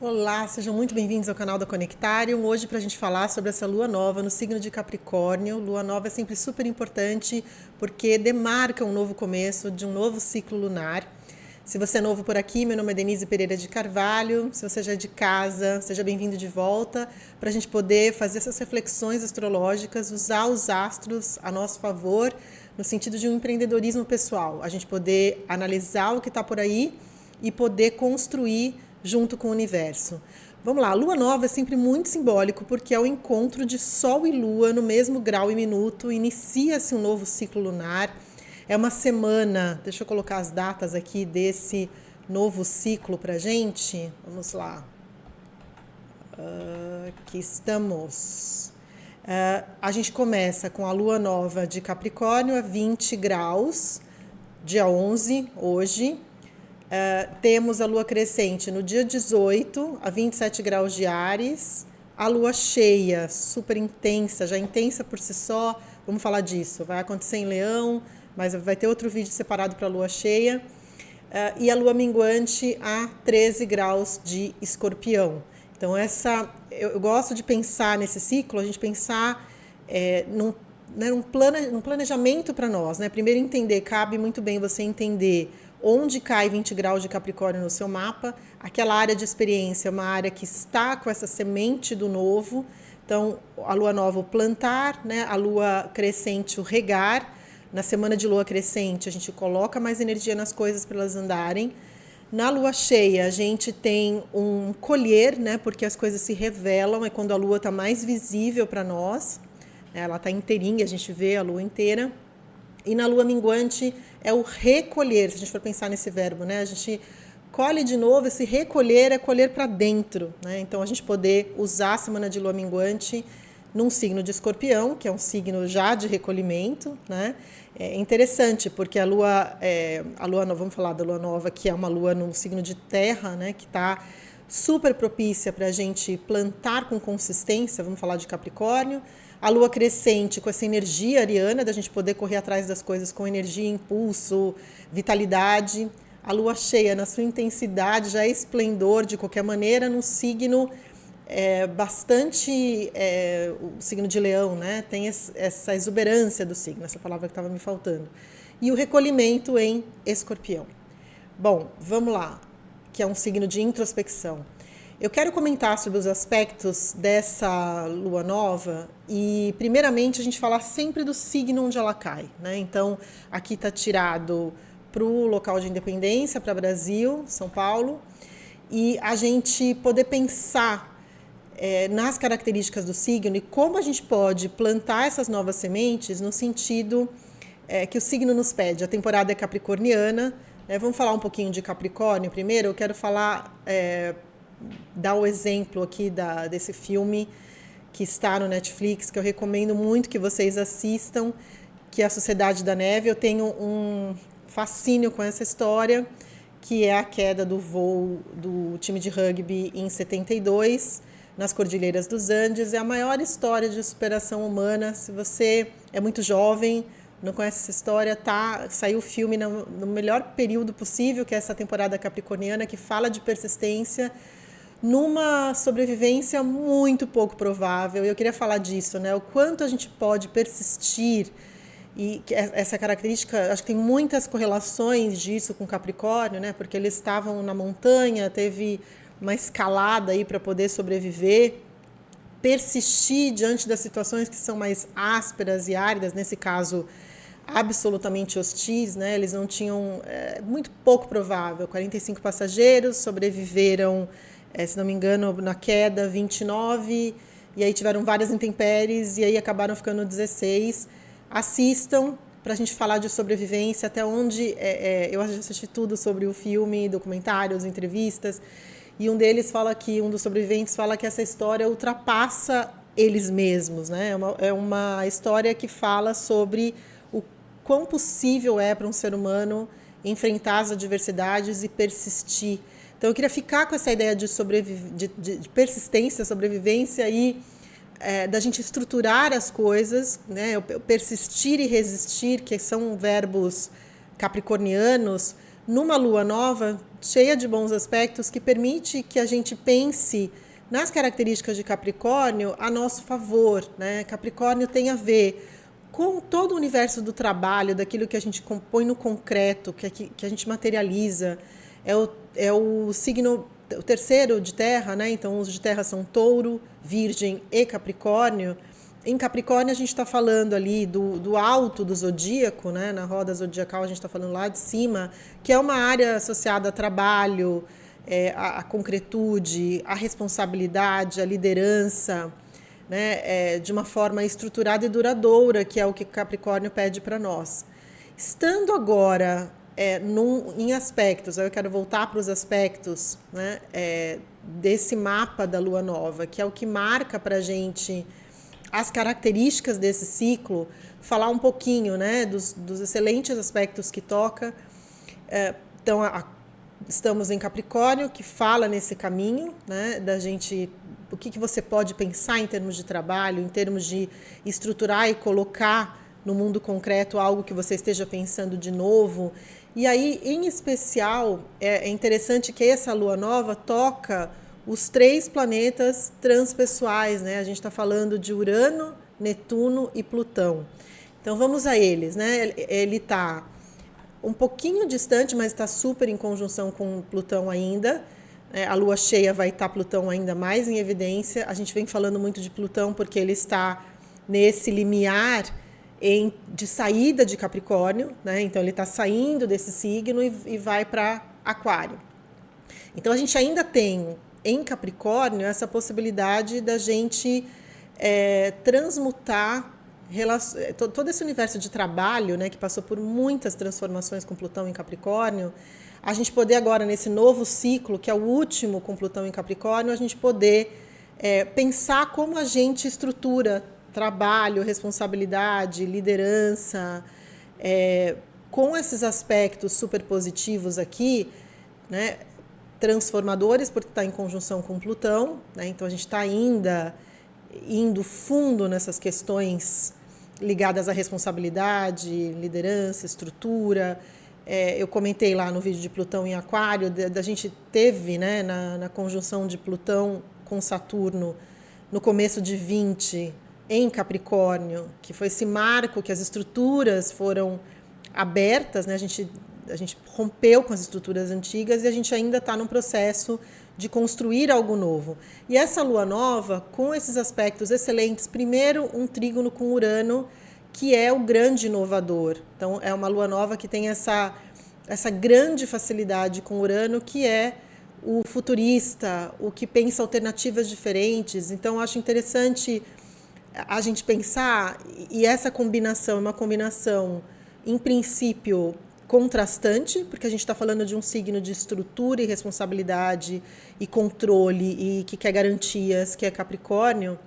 Olá, sejam muito bem-vindos ao canal da Conectarium. Hoje para a gente falar sobre essa lua nova no signo de Capricórnio. Lua nova é sempre super importante porque demarca um novo começo de um novo ciclo lunar. Se você é novo por aqui, meu nome é Denise Pereira de Carvalho. Se você já é de casa, seja bem-vindo de volta para a gente poder fazer essas reflexões astrológicas, usar os astros a nosso favor no sentido de um empreendedorismo pessoal. A gente poder analisar o que está por aí e poder construir junto com o universo. Vamos lá, a lua nova é sempre muito simbólico porque é o encontro de Sol e Lua no mesmo grau e minuto, inicia-se um novo ciclo lunar. É uma semana, deixa eu colocar as datas aqui desse novo ciclo pra gente. Vamos lá. Aqui estamos. A gente começa com a lua nova de Capricórnio a 20 graus, dia 11, hoje. Temos a lua crescente no dia 18, a 27 graus de Áries. A lua cheia, super intensa, já intensa por si só. Vamos falar disso. Vai acontecer em Leão, mas vai ter outro vídeo separado para a lua cheia. E a lua minguante a 13 graus de Escorpião. Então, eu gosto de pensar nesse ciclo, a gente pensar num planejamento para nós. Né? Primeiro entender, cabe muito bem você entender onde cai 20 graus de Capricórnio no seu mapa. Aquela área de experiência é uma área que está com essa semente do novo. Então, a lua nova, o plantar, né? A lua crescente, o regar. Na semana de lua crescente, a gente coloca mais energia nas coisas para elas andarem. Na lua cheia, a gente tem um colher, né? Porque as coisas se revelam, é quando a lua está mais visível para nós. Ela está inteirinha, a gente vê a lua inteira. E na lua minguante é o recolher, se a gente for pensar nesse verbo, né? A gente colhe de novo, esse recolher é colher para dentro, né? Então a gente poder usar a semana de lua minguante num signo de Escorpião, que é um signo já de recolhimento, né? É interessante, porque a lua nova, vamos falar da lua nova, que é uma lua no signo de terra, né? Que está super propícia para a gente plantar com consistência, vamos falar de Capricórnio. A lua crescente com essa energia ariana, da gente poder correr atrás das coisas com energia, impulso, vitalidade. A lua cheia na sua intensidade, já é esplendor de qualquer maneira, num signo bastante o signo de Leão, né? Tem essa exuberância do signo, essa palavra que estava me faltando. E o recolhimento em Escorpião. Bom, vamos lá, que é um signo de introspecção. Eu quero comentar sobre os aspectos dessa lua nova e, primeiramente, a gente falar sempre do signo onde ela cai, né? Então, aqui está tirado para o local de independência, para Brasil, São Paulo, e a gente poder pensar nas características do signo e como a gente pode plantar essas novas sementes no sentido que o signo nos pede. A temporada é capricorniana, né? Vamos falar um pouquinho de Capricórnio primeiro. Eu quero falar, dar o exemplo aqui desse filme que está no Netflix, que eu recomendo muito que vocês assistam, que é A Sociedade da Neve. Eu tenho um fascínio com essa história, que é a queda do voo do time de rugby em 72, nas Cordilheiras dos Andes. É a maior história de superação humana. Se você é muito jovem, não conhece essa história, saiu o filme no melhor período possível, que é essa temporada capricorniana, que fala de persistência numa sobrevivência muito pouco provável. Eu queria falar disso, né? O quanto a gente pode persistir, e essa característica, acho que tem muitas correlações disso com Capricórnio, né? Porque eles estavam na montanha, teve uma escalada aí para poder sobreviver, persistir diante das situações que são mais ásperas e áridas, nesse caso absolutamente hostis, né? Eles não tinham, muito pouco provável, 45 passageiros sobreviveram, se não me engano, na queda 29, e aí tiveram várias intempéries, e aí acabaram ficando 16. Assistam para a gente falar de sobrevivência, até onde eu assisti tudo sobre o filme, documentários, entrevistas, e um deles fala que, um dos sobreviventes fala que essa história ultrapassa eles mesmos, né? É uma história que fala sobre o quão possível é para um ser humano enfrentar as adversidades e persistir. Então eu queria ficar com essa ideia de persistência, sobrevivência e da gente estruturar as coisas, né? Persistir e resistir, que são verbos capricornianos, numa lua nova, cheia de bons aspectos que permite que a gente pense nas características de Capricórnio a nosso favor, né? Capricórnio tem a ver com todo o universo do trabalho, daquilo que a gente põe no concreto, que a gente materializa. É o signo, o terceiro de terra, né? Então os de terra são Touro, Virgem e Capricórnio. Em Capricórnio a gente está falando ali do alto do zodíaco, né? Na roda zodiacal a gente está falando lá de cima, que é uma área associada a trabalho, a concretude, a responsabilidade, a liderança, né? De uma forma estruturada e duradoura, que é o que Capricórnio pede para nós. Estando agora em aspectos, aí eu quero voltar para os aspectos, né? Desse mapa da Lua Nova, que é o que marca para a gente as características desse ciclo, falar um pouquinho, né, dos excelentes aspectos que toca. Então, estamos em Capricórnio, que fala nesse caminho, né, da gente, o que você pode pensar em termos de trabalho, em termos de estruturar e colocar no mundo concreto algo que você esteja pensando de novo. E aí, em especial, é interessante que essa Lua Nova toca os 3 planetas transpessoais, né? A gente está falando de Urano, Netuno e Plutão. Então vamos a eles, né? Ele está um pouquinho distante, mas está super em conjunção com Plutão ainda. A Lua cheia vai estar Plutão ainda mais em evidência. A gente vem falando muito de Plutão porque ele está nesse limiar de saída de Capricórnio, né? Então ele está saindo desse signo e vai para Aquário. Então a gente ainda tem em Capricórnio essa possibilidade da gente transmutar todo esse universo de trabalho, né, que passou por muitas transformações com Plutão em Capricórnio, a gente poder agora, nesse novo ciclo, que é o último com Plutão em Capricórnio, a gente poder pensar como a gente estrutura trabalho, responsabilidade, liderança, com esses aspectos super positivos aqui, né, transformadores, porque está em conjunção com Plutão, né? Então a gente está ainda indo fundo nessas questões ligadas à responsabilidade, liderança, estrutura. Eu comentei lá no vídeo de Plutão em Aquário, da gente teve, né, na conjunção de Plutão com Saturno no começo de 20 em Capricórnio, que foi esse marco que as estruturas foram abertas, né? A gente rompeu com as estruturas antigas e a gente ainda está num processo de construir algo novo. E essa Lua Nova, com esses aspectos excelentes, primeiro um trígono com Urano, que é o grande inovador. Então, é uma Lua Nova que tem essa grande facilidade com Urano, que é o futurista, o que pensa alternativas diferentes. Então, eu acho interessante a gente pensar, e essa combinação é uma combinação, em princípio, contrastante, porque a gente está falando de um signo de estrutura e responsabilidade e controle e que quer garantias, que é Capricórnio,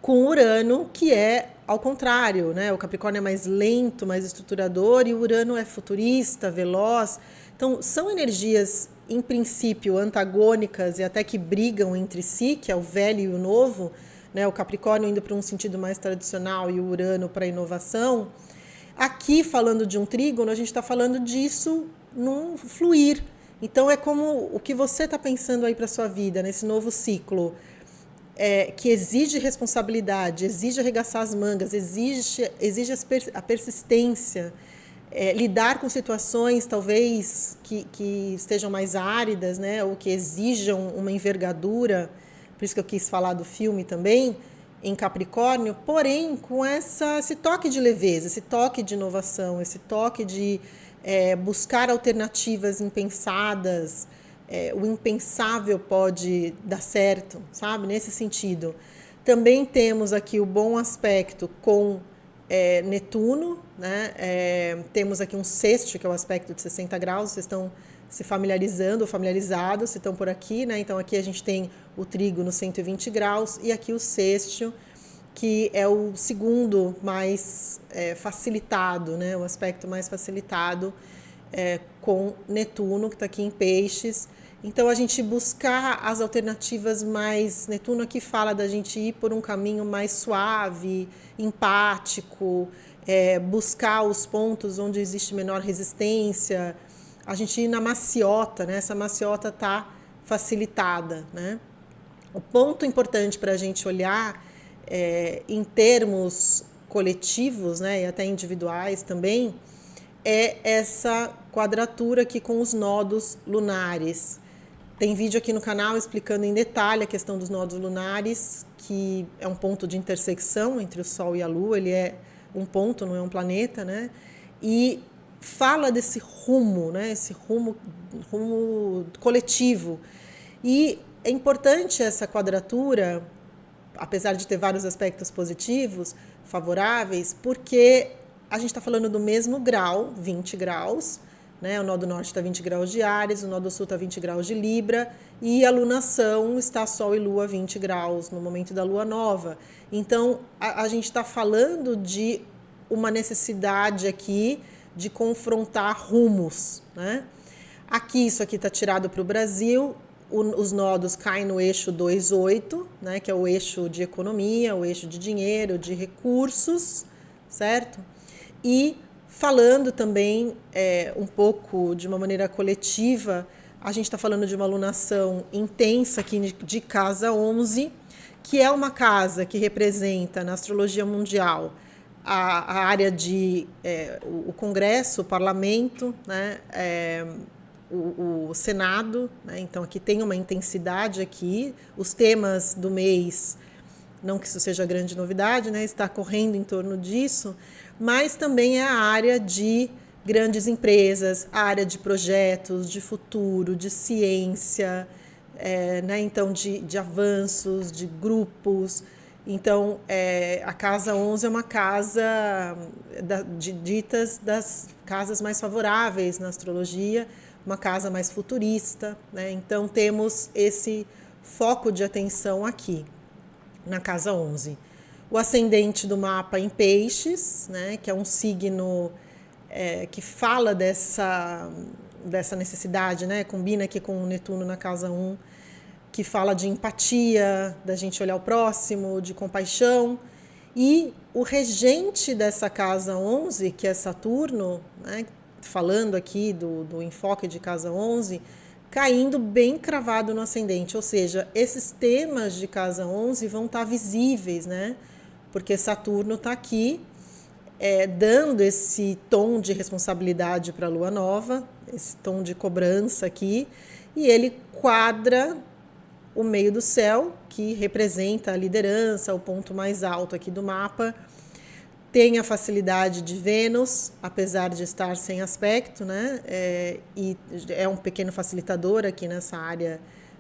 com Urano, que é ao contrário, né? O Capricórnio é mais lento, mais estruturador, e o Urano é futurista, veloz. Então, são energias, em princípio, antagônicas e até que brigam entre si, que é o velho e o novo, né? O Capricórnio indo para um sentido mais tradicional e o Urano para a inovação. Aqui, falando de um trígono, a gente está falando disso num fluir. Então, é como o que você está pensando aí para a sua vida, nesse novo ciclo, que exige responsabilidade, exige arregaçar as mangas, exige a persistência, lidar com situações talvez que estejam mais áridas, né, ou que exijam uma envergadura, por isso que eu quis falar do filme também, em Capricórnio, porém com esse toque de leveza, esse toque de inovação, esse toque de buscar alternativas impensadas. O impensável pode dar certo, sabe? Nesse sentido. Também temos aqui o bom aspecto com Netuno, né? Temos aqui um sexto, que é o aspecto de 60 graus, vocês estão se familiarizando ou familiarizados, se estão por aqui, né? Então aqui a gente tem o trígono 120 graus e aqui o sexto, que é o segundo mais facilitado, né? O aspecto mais facilitado com Netuno, que está aqui em Peixes. Então, a gente buscar as alternativas mais... Netuno aqui fala da gente ir por um caminho mais suave, empático, buscar os pontos onde existe menor resistência, a gente ir na maciota, né? Essa maciota está facilitada, né? O ponto importante para a gente olhar em termos coletivos, né, e até individuais também, é essa quadratura aqui com os nodos lunares. Tem vídeo aqui no canal explicando em detalhe a questão dos nodos lunares, que é um ponto de intersecção entre o Sol e a Lua, ele é um ponto, não é um planeta, né? E fala desse rumo, né? Esse rumo coletivo. E é importante essa quadratura, apesar de ter vários aspectos positivos, favoráveis, porque a gente está falando do mesmo grau, 20 graus, né? O nó do norte está 20 graus de Áries, o nó do sul está 20 graus de Libra, e a lunação está Sol e Lua 20 graus no momento da Lua nova. Então, a gente está falando de uma necessidade aqui de confrontar rumos, né? Aqui, isso aqui está tirado para o Brasil, os nodos caem no eixo 2,8, né, que é o eixo de economia, o eixo de dinheiro, de recursos, certo? E falando também um pouco de uma maneira coletiva, a gente está falando de uma lunação intensa aqui de casa 11, que é uma casa que representa na astrologia mundial a área de o Congresso, o Parlamento, né, o Senado, né? Então aqui tem uma intensidade aqui, os temas do mês, não que isso seja grande novidade, né? Está correndo em torno disso, mas também é a área de grandes empresas, a área de projetos, de futuro, de ciência, né? Então de avanços, de grupos. Então, a casa 11 é uma casa ditas das casas mais favoráveis na astrologia, uma casa mais futurista, né? Então temos esse foco de atenção aqui na casa 11. O ascendente do mapa em Peixes, né? Que é um signo que fala dessa necessidade, né? Combina aqui com o Netuno na casa 1, que fala de empatia, da gente olhar o próximo, de compaixão. E o regente dessa casa 11, que é Saturno, né? Falando aqui do enfoque de casa 11, caindo bem cravado no ascendente, ou seja, esses temas de casa 11 vão estar visíveis, né? Porque Saturno está aqui dando esse tom de responsabilidade para a Lua Nova, esse tom de cobrança aqui, e ele quadra o meio do céu, que representa a liderança, o ponto mais alto aqui do mapa. Tem a facilidade de Vênus, apesar de estar sem aspecto, né? E é um pequeno facilitador aqui nessa área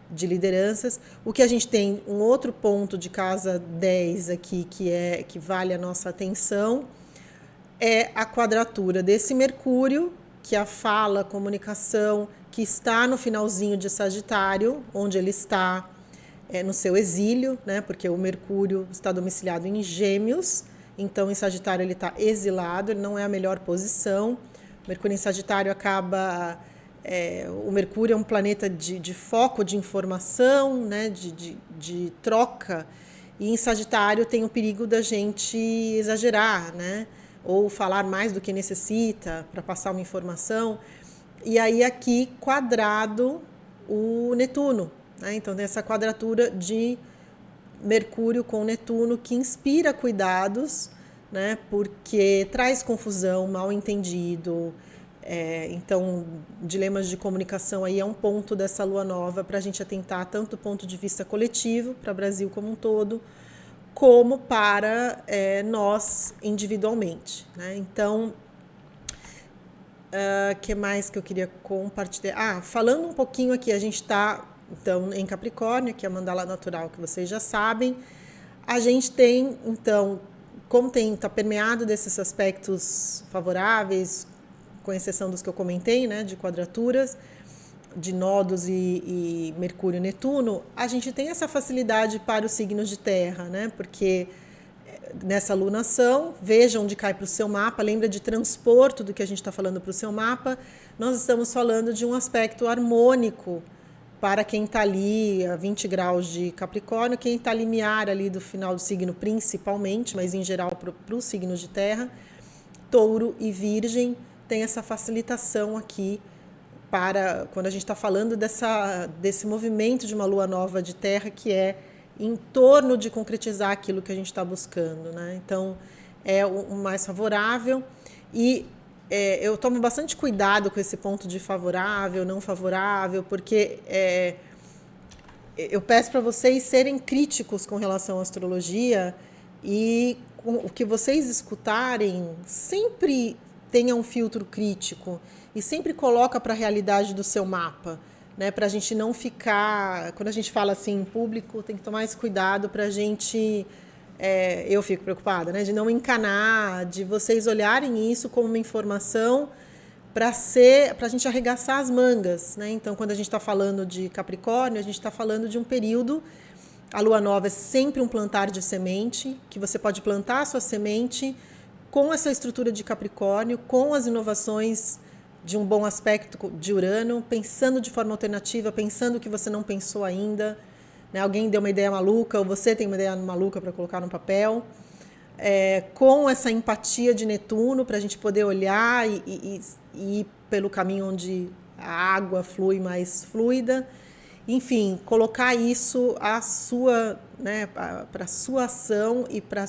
de lideranças. O que a gente tem, um outro ponto de casa 10 aqui, que vale a nossa atenção, é a quadratura desse Mercúrio, que é a fala, a comunicação, que está no finalzinho de Sagitário, onde ele está no seu exílio, né? Porque o Mercúrio está domiciliado em Gêmeos. Então, em Sagitário, ele está exilado, ele não é a melhor posição. Mercúrio em Sagitário acaba... o Mercúrio é um planeta de foco de informação, né, de troca. E em Sagitário tem o perigo da gente exagerar, né, ou falar mais do que necessita para passar uma informação. E aí aqui quadrado o Netuno, né? Então tem essa quadratura de Mercúrio com Netuno que inspira cuidados, né? Porque traz confusão, mal entendido. Então, dilemas de comunicação aí é um ponto dessa lua nova para a gente atentar tanto do ponto de vista coletivo, para o Brasil como um todo, como para nós individualmente, né? Então, que mais que eu queria compartilhar? Falando um pouquinho aqui, a gente está então em Capricórnio, que é a mandala natural, que vocês já sabem. A gente tem, então, como está permeado desses aspectos favoráveis, com exceção dos que eu comentei, né, de quadraturas, de nodos e Mercúrio e Netuno, a gente tem essa facilidade para os signos de terra, né, porque nessa lunação, veja onde cai para o seu mapa, lembra de transpor tudo que a gente está falando para o seu mapa, nós estamos falando de um aspecto harmônico para quem está ali a 20 graus de Capricórnio, quem está limiar ali do final do signo principalmente, mas em geral para os signos de terra, Touro e Virgem, tem essa facilitação aqui para quando a gente está falando desse movimento de uma lua nova de terra que é em torno de concretizar aquilo que a gente está buscando, né? Então, é o mais favorável e eu tomo bastante cuidado com esse ponto de favorável, não favorável, porque eu peço para vocês serem críticos com relação à astrologia e o que vocês escutarem sempre tenha um filtro crítico e sempre coloca para a realidade do seu mapa, né? Para a gente não ficar, quando a gente fala assim em público, tem que tomar esse cuidado para a gente, eu fico preocupada, né? De não encanar, de vocês olharem isso como uma informação para a gente arregaçar as mangas, né? Então, quando a gente está falando de Capricórnio, a gente está falando de um período. A lua nova é sempre um plantar de semente, que você pode plantar a sua semente com essa estrutura de Capricórnio, com as inovações de um bom aspecto de Urano, pensando de forma alternativa, pensando o que você não pensou ainda, né? Alguém deu uma ideia maluca, ou você tem uma ideia maluca para colocar no papel. Com essa empatia de Netuno, para a gente poder olhar e ir pelo caminho onde a água flui mais fluida. Enfim, colocar isso né, para a sua ação e para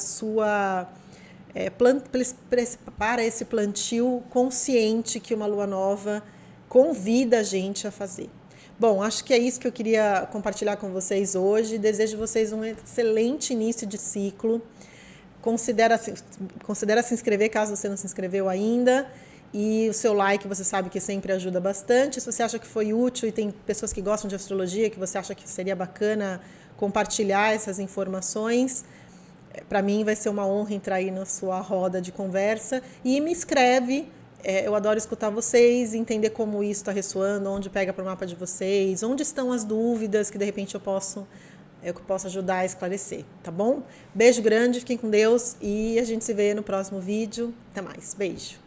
esse plantio consciente que uma lua nova convida a gente a fazer. Bom, acho que é isso que eu queria compartilhar com vocês hoje. Desejo vocês um excelente início de ciclo. Considera se inscrever caso você não se inscreveu ainda. E o seu like, você sabe que sempre ajuda bastante. Se você acha que foi útil e tem pessoas que gostam de astrologia, que você acha que seria bacana compartilhar essas informações, para mim vai ser uma honra entrar aí na sua roda de conversa. E me escreve, eu adoro escutar vocês, entender como isso está ressoando, onde pega para o mapa de vocês, onde estão as dúvidas que de repente eu posso ajudar a esclarecer, tá bom? Beijo grande, fiquem com Deus e a gente se vê no próximo vídeo. Até mais, beijo!